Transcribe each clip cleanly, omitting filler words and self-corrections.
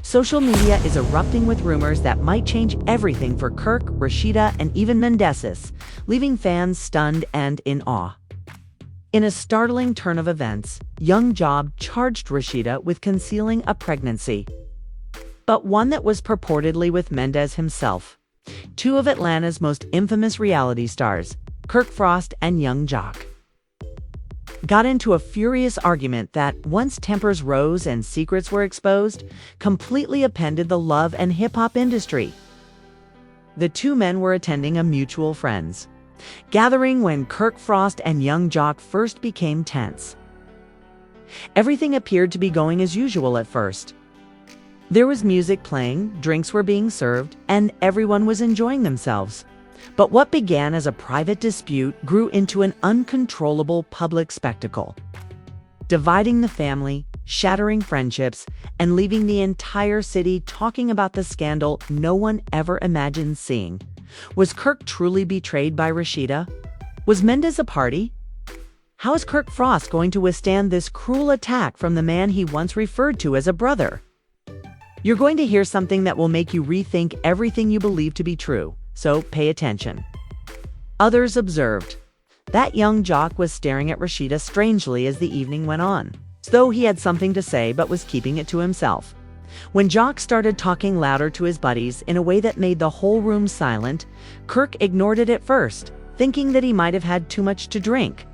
Social media is erupting with rumors that might change everything for Kirk, Rashida, and even Mendeces, leaving fans stunned and in awe. In a startling turn of events, young Jock charged Rashida with concealing a pregnancy, but one that was purportedly with Mendez himself. Two of Atlanta's most infamous reality stars, Kirk Frost and young Jock, got into a furious argument that, once tempers rose and secrets were exposed, completely upended the love and hip-hop industry. The two men were attending a mutual friends gathering when Kirk Frost and young Jock first became tense. Everything appeared to be going as usual at first. There was music playing, drinks were being served, and everyone was enjoying themselves. But what began as a private dispute grew into an uncontrollable public spectacle, dividing the family, shattering friendships, and leaving the entire city talking about the scandal no one ever imagined seeing. Was Kirk truly betrayed by Rasheeda? Was Mendez a party? How is Kirk Frost going to withstand this cruel attack from the man he once referred to as a brother? You're going to hear something that will make you rethink everything you believe to be true, so pay attention. Others observed that young Jock was staring at Rasheeda strangely as the evening went on, as though he had something to say but was keeping it to himself. When Jock started talking louder to his buddies in a way that made the whole room silent, Kirk ignored it at first, thinking that he might have had too much to drink.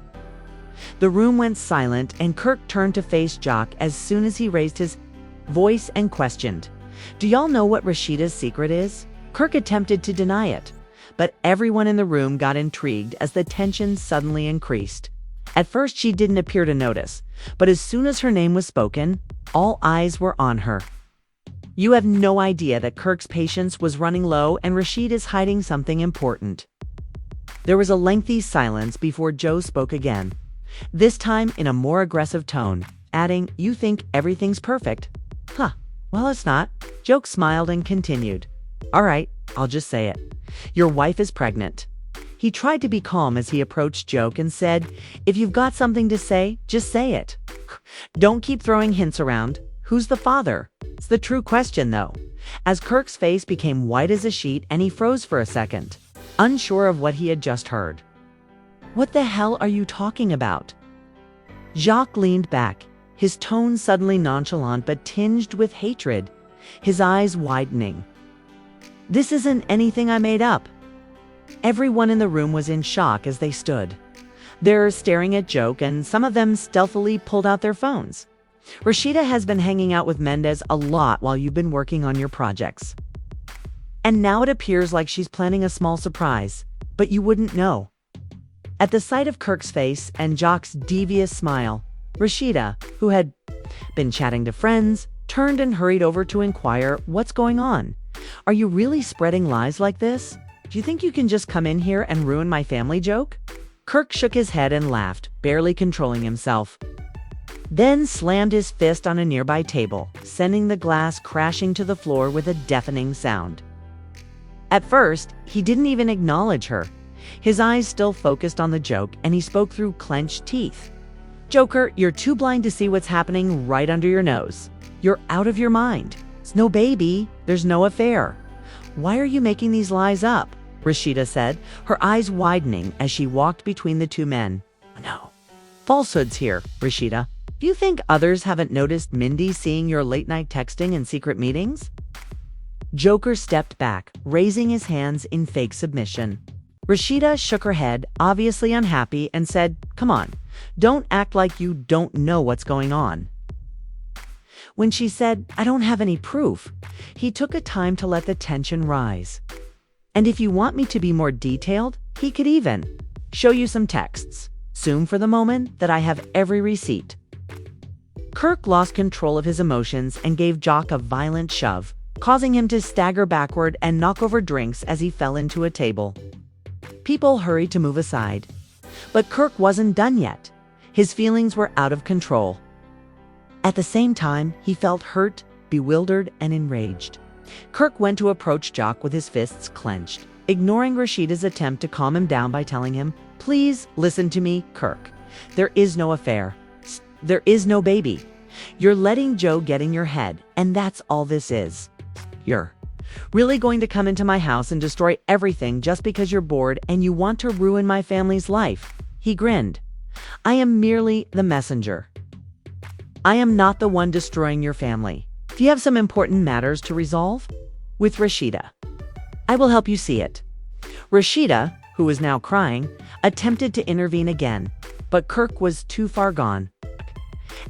The room went silent, and Kirk turned to face Jock as soon as he raised his voice and questioned, "Do y'all know what Rasheeda's secret is?" Kirk attempted to deny it, but everyone in the room got intrigued as the tension suddenly increased. At first, she didn't appear to notice, but as soon as her name was spoken, all eyes were on her. You have no idea that Kirk's patience was running low and Rasheeda is hiding something important. There was a lengthy silence before Joe spoke again, this time in a more aggressive tone, adding, "You think everything's perfect? Huh, well, it's not." Joe smiled and continued, "All right, I'll just say it. Your wife is pregnant." He tried to be calm as he approached Joe and said, "If you've got something to say, just say it. Don't keep throwing hints around. Who's the father? It's the true question, though." As Kirk's face became white as a sheet and he froze for a second, unsure of what he had just heard. "What the hell are you talking about?" Jock leaned back, his tone suddenly nonchalant but tinged with hatred, his eyes widening. "This isn't anything I made up." Everyone in the room was in shock as they stood there staring at Jock, and some of them stealthily pulled out their phones. "Rashida has been hanging out with Mendez a lot while you've been working on your projects. And now it appears like she's planning a small surprise, but you wouldn't know." At the sight of Kirk's face and Jock's devious smile, Rashida, who had been chatting to friends, turned and hurried over to inquire, "What's going on? Are you really spreading lies like this? Do you think you can just come in here and ruin my family joke?" Kirk shook his head and laughed, barely controlling himself, then slammed his fist on a nearby table, sending the glass crashing to the floor with a deafening sound. At first, he didn't even acknowledge her, his eyes still focused on the joke, and he spoke through clenched teeth. "Joker, you're too blind to see what's happening right under your nose. You're out of your mind. It's no baby. There's no affair. Why are you making these lies up?" Rashida said, her eyes widening as she walked between the two men. "No falsehoods here, Rashida. Do you think others haven't noticed Mindy seeing your late-night texting and secret meetings?" Joker stepped back, raising his hands in fake submission. Rashida shook her head, obviously unhappy, and said, "Come on, don't act like you don't know what's going on." When she said, "I don't have any proof," he took a time to let the tension rise. "And if you want me to be more detailed, he could even show you some texts. Assume for the moment that I have every receipt." Kirk lost control of his emotions and gave Jock a violent shove, causing him to stagger backward and knock over drinks as he fell into a table. People hurried to move aside, but Kirk wasn't done yet. His feelings were out of control. At the same time, he felt hurt, bewildered, and enraged. Kirk went to approach Jock with his fists clenched, ignoring Rashida's attempt to calm him down by telling him, "Please listen to me, Kirk. There is no affair. There is no baby. You're letting Joe get in your head, and that's all this is. You're really going to come into my house and destroy everything just because you're bored and you want to ruin my family's life. He grinned. I am merely the messenger. I am not the one destroying your family. Do you have some important matters to resolve? With Rashida. I will help you see it. Rashida, who was now crying, attempted to intervene again, but Kirk was too far gone,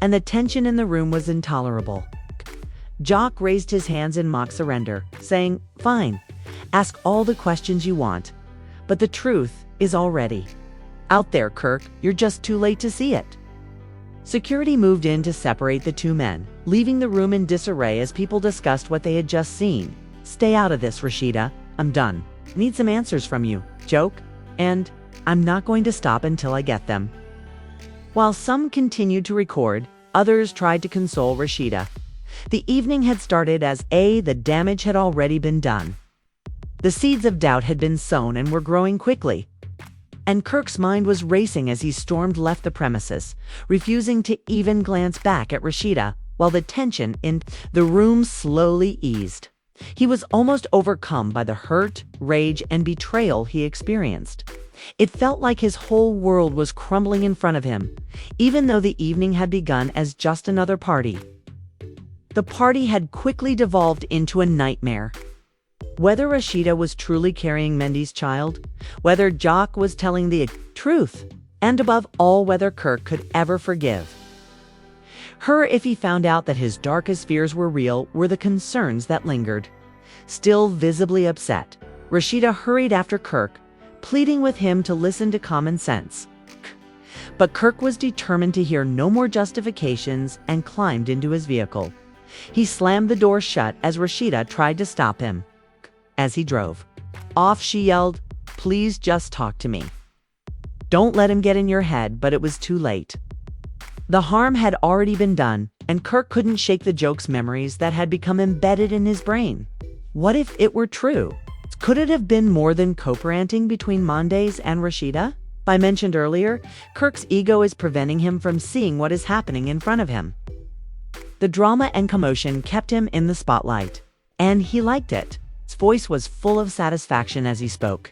and the tension in the room was intolerable. Jock raised his hands in mock surrender, saying, Fine, ask all the questions you want, but the truth is already out there, Kirk. You're just too late to see it. Security moved in to separate the two men, leaving the room in disarray as people discussed what they had just seen. Stay out of this, Rashida. I'm done. Need some answers from you, Jock, and I'm not going to stop until I get them. While some continued to record, others tried to console Rashida. The evening had started as the damage had already been done. The seeds of doubt had been sown and were growing quickly. And Kirk's mind was racing as he stormed left the premises, refusing to even glance back at Rashida, while the tension in the room slowly eased. He was almost overcome by the hurt, rage, and betrayal he experienced. It felt like his whole world was crumbling in front of him, even though the evening had begun as just another party. The party had quickly devolved into a nightmare. Whether Rashida was truly carrying Mendy's child, whether Jock was telling the truth, and above all, whether Kirk could ever forgive her if he found out that his darkest fears were real, were the concerns that lingered. Still visibly upset, Rashida hurried after Kirk, pleading with him to listen to common sense. But Kirk was determined to hear no more justifications and climbed into his vehicle. He slammed the door shut as Rashida tried to stop him. As he drove off, she yelled, Please just talk to me. Don't let him get in your head, but it was too late. The harm had already been done, and Kirk couldn't shake the joke's memories that had become embedded in his brain. What if it were true? Could it have been more than co-parenting between Mondays and Rashida? I mentioned earlier, Kirk's ego is preventing him from seeing what is happening in front of him. The drama and commotion kept him in the spotlight, and he liked it. His voice was full of satisfaction as he spoke.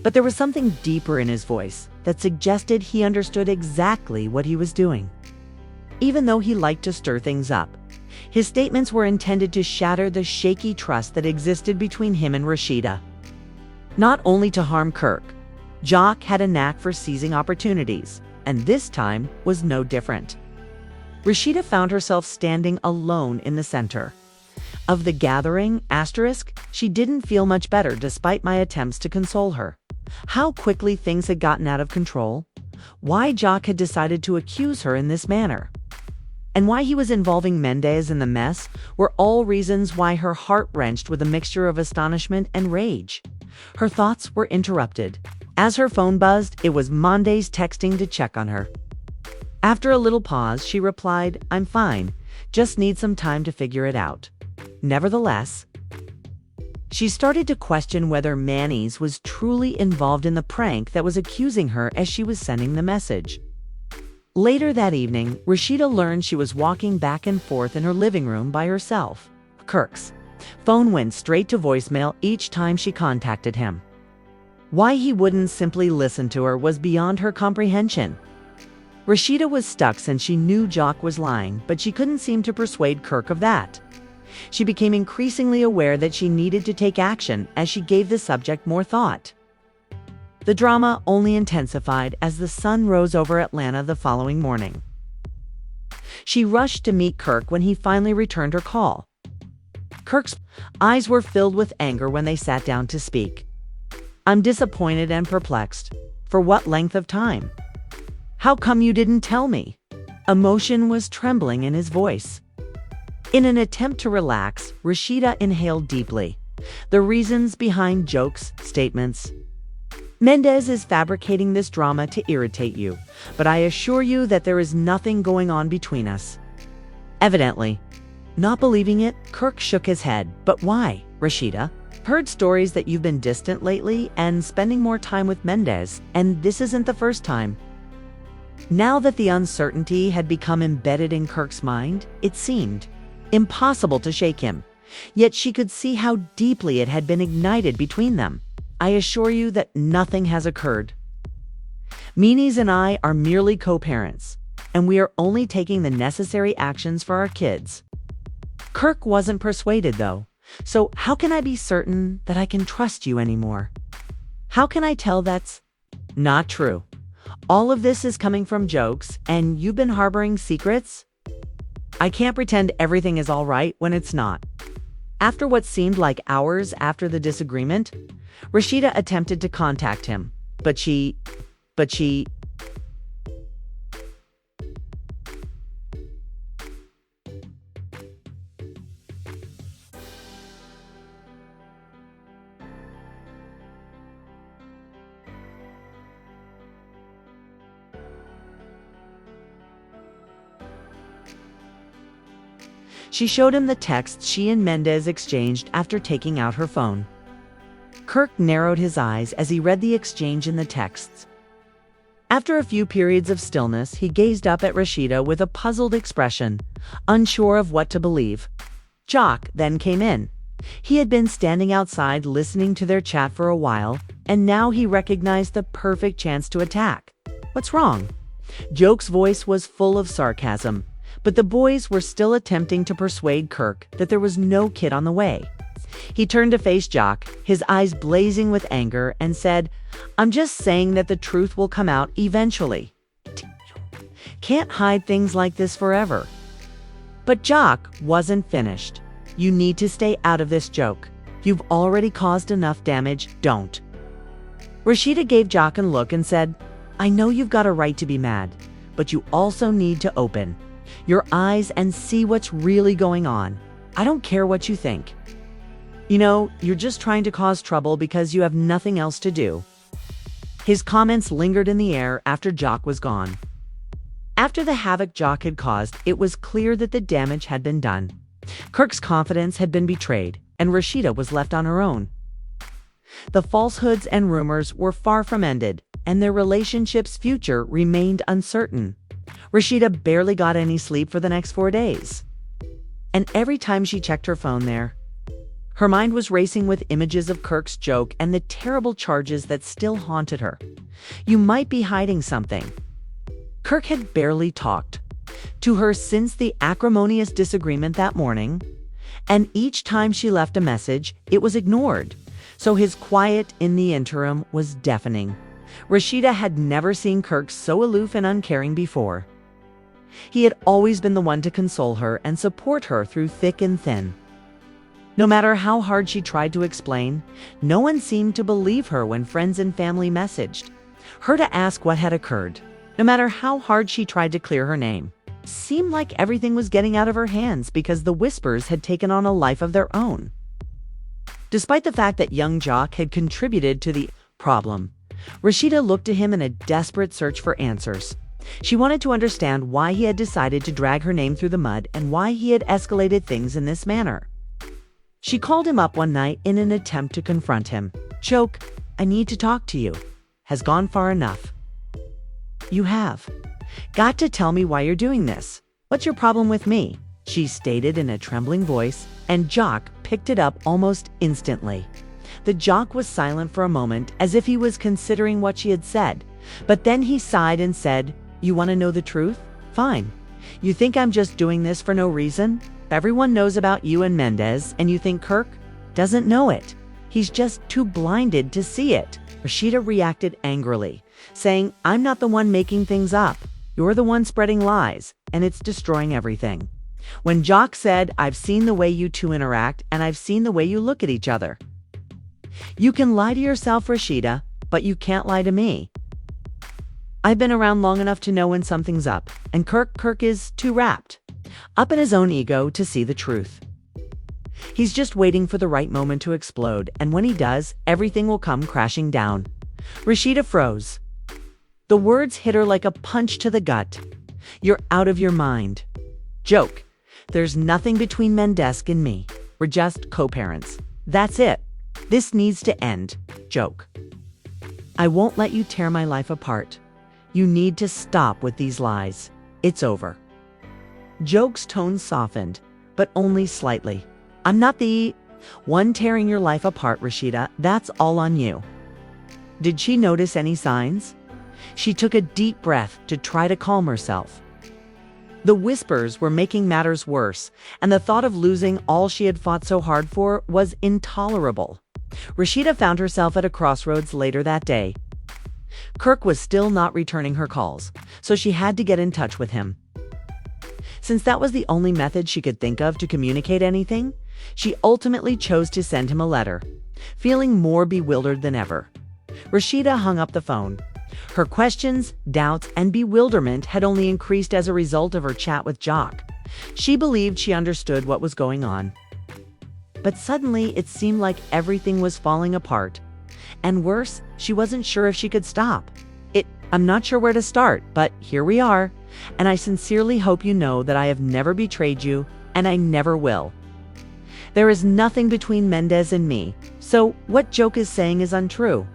But there was something deeper in his voice that suggested he understood exactly what he was doing. Even though he liked to stir things up, his statements were intended to shatter the shaky trust that existed between him and Rashida. Not only to harm Kirk, Jock had a knack for seizing opportunities, and this time was no different. Rashida found herself standing alone in the center of the gathering. She didn't feel much better despite my attempts to console her. How quickly things had gotten out of control, why Jock had decided to accuse her in this manner, and why he was involving Mendez in the mess were all reasons why her heart wrenched with a mixture of astonishment and rage. Her thoughts were interrupted. As her phone buzzed, it was Mondays texting to check on her. After a little pause, she replied, I'm fine, just need some time to figure it out. Nevertheless, she started to question whether Manny's was truly involved in the prank that was accusing her as she was sending the message. Later that evening, Rashida learned she was walking back and forth in her living room by herself. Kirk's phone went straight to voicemail each time she contacted him. Why he wouldn't simply listen to her was beyond her comprehension. Rashida was stuck since she knew Jock was lying, but she couldn't seem to persuade Kirk of that. She became increasingly aware that she needed to take action as she gave the subject more thought. The drama only intensified as the sun rose over Atlanta the following morning. She rushed to meet Kirk when he finally returned her call. Kirk's eyes were filled with anger when they sat down to speak. I'm disappointed and perplexed. For what length of time? How come you didn't tell me? Emotion was trembling in his voice. In an attempt to relax, Rashida inhaled deeply. The reasons behind Jock's statements. Mendez is fabricating this drama to irritate you, but I assure you that there is nothing going on between us. Evidently, not believing it, Kirk shook his head. But why, Rashida? Heard stories that you've been distant lately and spending more time with Mendez, and this isn't the first time. Now that the uncertainty had become embedded in Kirk's mind, it seemed impossible to shake him. Yet she could see how deeply it had been ignited between them. I assure you that nothing has occurred. Meanies and I are merely co-parents, and we are only taking the necessary actions for our kids. Kirk wasn't persuaded, though. So how can I be certain that I can trust you anymore? How can I tell that's not true? All of this is coming from jokes, and you've been harboring secrets? I can't pretend everything is all right when it's not. After what seemed like hours after the disagreement, Rashida attempted to contact him, but she showed him the texts she and Mendez exchanged after taking out her phone. Kirk narrowed his eyes as he read the exchange in the texts. After a few periods of stillness, he gazed up at Rashida with a puzzled expression, unsure of what to believe. Jock then came in. He had been standing outside listening to their chat for a while, and now he recognized the perfect chance to attack. "What's wrong?" Jock's voice was full of sarcasm, but the boys were still attempting to persuade Kirk that there was no kid on the way. He turned to face Jock, his eyes blazing with anger, and said, "I'm just saying that the truth will come out eventually. Can't hide things like this forever." But Jock wasn't finished. "You need to stay out of this, Jock. You've already caused enough damage. Don't." Rashida gave Jock a look and said, "I know you've got a right to be mad, but you also need to open your eyes and see what's really going on. I don't care what you think. You know, you're just trying to cause trouble because you have nothing else to do." His comments lingered in the air after Jock was gone. After the havoc Jock had caused, it was clear that the damage had been done. Kirk's confidence had been betrayed, and Rashida was left on her own. The falsehoods and rumors were far from ended, and their relationship's future remained uncertain. Rashida barely got any sleep for the next 4 days. And every time she checked her phone there, her mind was racing with images of Kirk's joke and the terrible charges that still haunted her. "You might be hiding something." Kirk had barely talked to her since the acrimonious disagreement that morning, and each time she left a message, it was ignored. So his quiet in the interim was deafening. Rashida had never seen Kirk so aloof and uncaring before. He had always been the one to console her and support her through thick and thin. No matter how hard she tried to explain, no one seemed to believe her when friends and family messaged her to ask what had occurred. No matter how hard she tried to clear her name, it seemed like everything was getting out of her hands because the whispers had taken on a life of their own. Despite the fact that young Jock had contributed to the problem, Rashida looked to him in a desperate search for answers. She wanted to understand why he had decided to drag her name through the mud and why he had escalated things in this manner. She called him up one night in an attempt to confront him. "Jock, I need to talk to you. Has gone far enough." "You have. Got to tell me why you're doing this. What's your problem with me?" she stated in a trembling voice, and Jock picked it up almost instantly. The Jock was silent for a moment, as if he was considering what she had said, but then he sighed and said, "You want to know the truth? Fine. You think I'm just doing this for no reason? Everyone knows about you and Mendez, and you think Kirk doesn't know it. He's just too blinded to see it." Rashida reacted angrily, saying, "I'm not the one making things up. You're the one spreading lies, and it's destroying everything." When Jock said, "I've seen the way you two interact, and I've seen the way you look at each other. You can lie to yourself, Rashida, but you can't lie to me. I've been around long enough to know when something's up, and Kirk is too wrapped up in his own ego to see the truth. He's just waiting for the right moment to explode, and when he does, everything will come crashing down." Rashida froze. The words hit her like a punch to the gut. "You're out of your mind. Jock, there's nothing between Mendez and me. We're just co-parents. That's it. This needs to end, Jock. I won't let you tear my life apart. You need to stop with these lies. It's over." Joke's tone softened, but only slightly. "I'm not the one tearing your life apart, Rashida. That's all on you." Did she notice any signs? She took a deep breath to try to calm herself. The whispers were making matters worse, and the thought of losing all she had fought so hard for was intolerable. Rashida found herself at a crossroads later that day. Kirk was still not returning her calls, so she had to get in touch with him. Since that was the only method she could think of to communicate anything, she ultimately chose to send him a letter, feeling more bewildered than ever. Rashida hung up the phone. Her questions, doubts, and bewilderment had only increased as a result of her chat with Jock. She believed she understood what was going on. But suddenly, it seemed like everything was falling apart. And worse, she wasn't sure if she could stop. "I'm not sure where to start, but here we are. And I sincerely hope you know that I have never betrayed you, and I never will. There is nothing between Mendez and me, so what Jock is saying is untrue.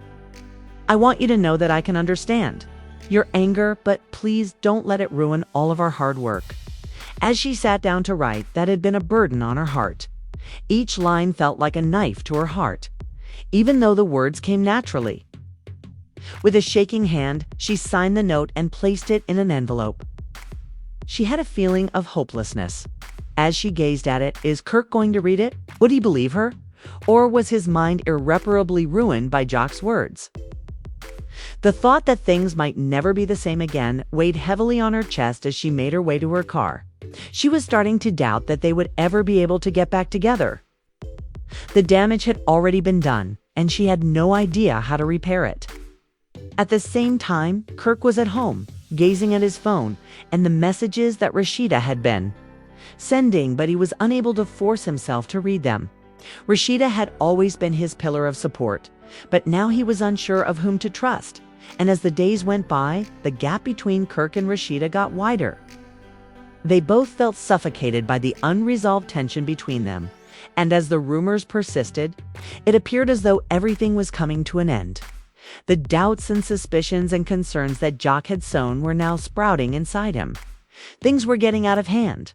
I want you to know that I can understand your anger, but please don't let it ruin all of our hard work." As she sat down to write, that had been a burden on her heart. Each line felt like a knife to her heart, even though the words came naturally. With a shaking hand, she signed the note and placed it in an envelope. She had a feeling of hopelessness. As she gazed at it, is Kirk going to read it? Would he believe her? Or was his mind irreparably ruined by Jock's words? The thought that things might never be the same again weighed heavily on her chest as she made her way to her car. She was starting to doubt that they would ever be able to get back together. The damage had already been done, and she had no idea how to repair it. At the same time, Kirk was at home, gazing at his phone and the messages that Rashida had been sending, but he was unable to force himself to read them. Rashida had always been his pillar of support, but now he was unsure of whom to trust, and as the days went by, the gap between Kirk and Rashida got wider. They both felt suffocated by the unresolved tension between them, and as the rumors persisted, it appeared as though everything was coming to an end. The doubts and suspicions and concerns that Jock had sown were now sprouting inside him. Things were getting out of hand.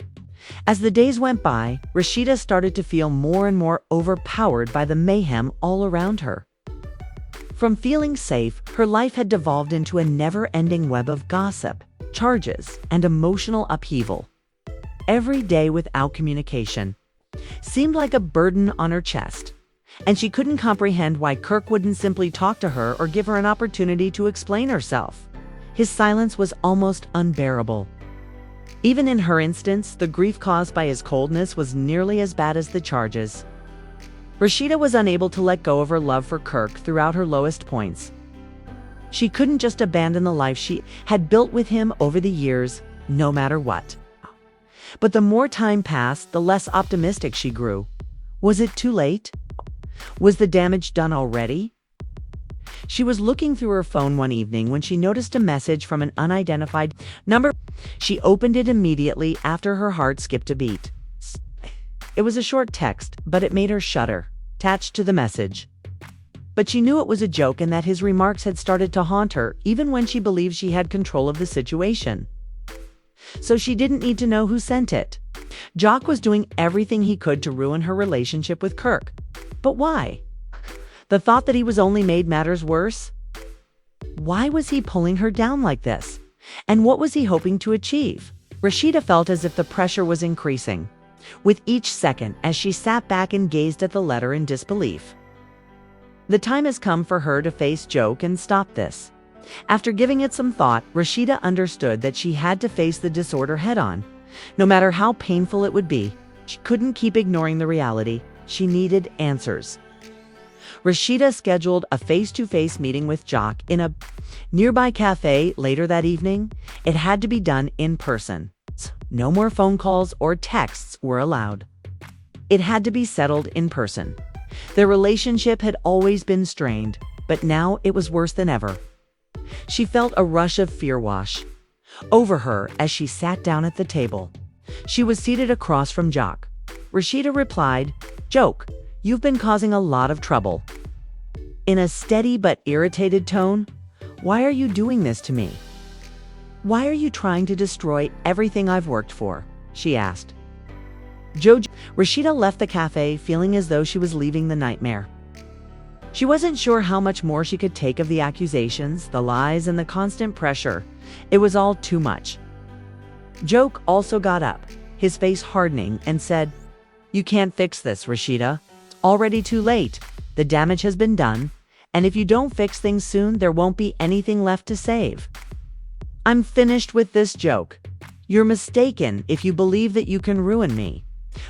As the days went by, Rashida started to feel more and more overpowered by the mayhem all around her. From feeling safe, her life had devolved into a never-ending web of gossip, charges, and emotional upheaval. Every day without communication seemed like a burden on her chest, and she couldn't comprehend why Kirk wouldn't simply talk to her or give her an opportunity to explain herself. His silence was almost unbearable. Even in her instance, the grief caused by his coldness was nearly as bad as the charges. Rashida was unable to let go of her love for Kirk throughout her lowest points. She couldn't just abandon the life she had built with him over the years, no matter what. But the more time passed, the less optimistic she grew. Was it too late? Was the damage done already? She was looking through her phone one evening when she noticed a message from an unidentified number. She opened it immediately after her heart skipped a beat. It was a short text, but it made her shudder, attached to the message. But she knew it was a joke and that his remarks had started to haunt her, even when she believed she had control of the situation. So she didn't need to know who sent it. Jock was doing everything he could to ruin her relationship with Kirk. But why? The thought that he was only made matters worse. Why was he pulling her down like this? And what was he hoping to achieve? Rashida felt as if the pressure was increasing with each second as she sat back and gazed at the letter in disbelief. The time has come for her to face Jock and stop this. After giving it some thought, Rashida understood that she had to face the disorder head-on. No matter how painful it would be, she couldn't keep ignoring the reality. She needed answers. Rashida scheduled a face-to-face meeting with Jock in a nearby cafe later that evening. It had to be done in person. No more phone calls or texts were allowed. It had to be settled in person. Their relationship had always been strained, but now it was worse than ever. She felt a rush of fear wash over her as she sat down at the table. She was seated across from Jock. Rashida replied, "Jock, you've been causing a lot of trouble." In a steady but irritated tone, "Why are you doing this to me?" "Why are you trying to destroy everything I've worked for?" she asked. Rashida left the cafe feeling as though she was leaving the nightmare. She wasn't sure how much more she could take of the accusations, the lies, and the constant pressure. It was all too much. Jock also got up, his face hardening, and said, "You can't fix this, Rashida. It's already too late. The damage has been done, and if you don't fix things soon, there won't be anything left to save. I'm finished with this joke. You're mistaken if you believe that you can ruin me."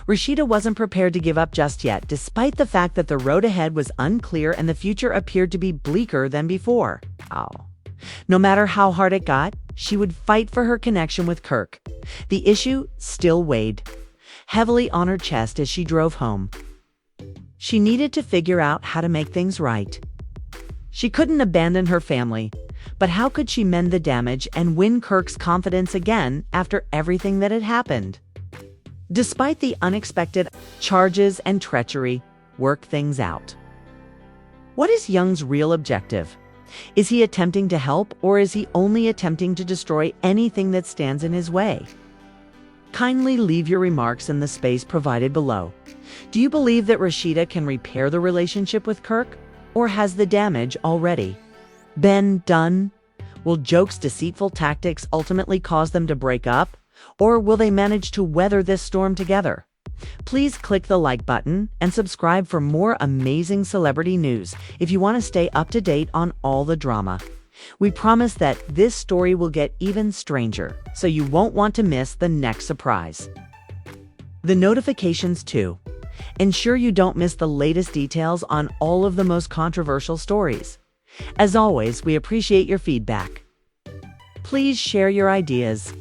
Rashida wasn't prepared to give up just yet, despite the fact that the road ahead was unclear and the future appeared to be bleaker than before. No matter how hard it got, she would fight for her connection with Kirk. The issue still weighed heavily on her chest as she drove home. She needed to figure out how to make things right. She couldn't abandon her family, but how could she mend the damage and win Kirk's confidence again after everything that had happened? Despite the unexpected charges and treachery, work things out. What is Young's real objective? Is he attempting to help, or is he only attempting to destroy anything that stands in his way? Kindly leave your remarks in the space provided below. Do you believe that Rashida can repair the relationship with Kirk, or has the damage already been done? Will Jock's deceitful tactics ultimately cause them to break up, or will they manage to weather this storm together? Please click the like button and subscribe for more amazing celebrity news if you want to stay up to date on all the drama. We promise that this story will get even stranger, so you won't want to miss the next surprise. The notifications too. Ensure you don't miss the latest details on all of the most controversial stories. As always, we appreciate your feedback. Please share your ideas,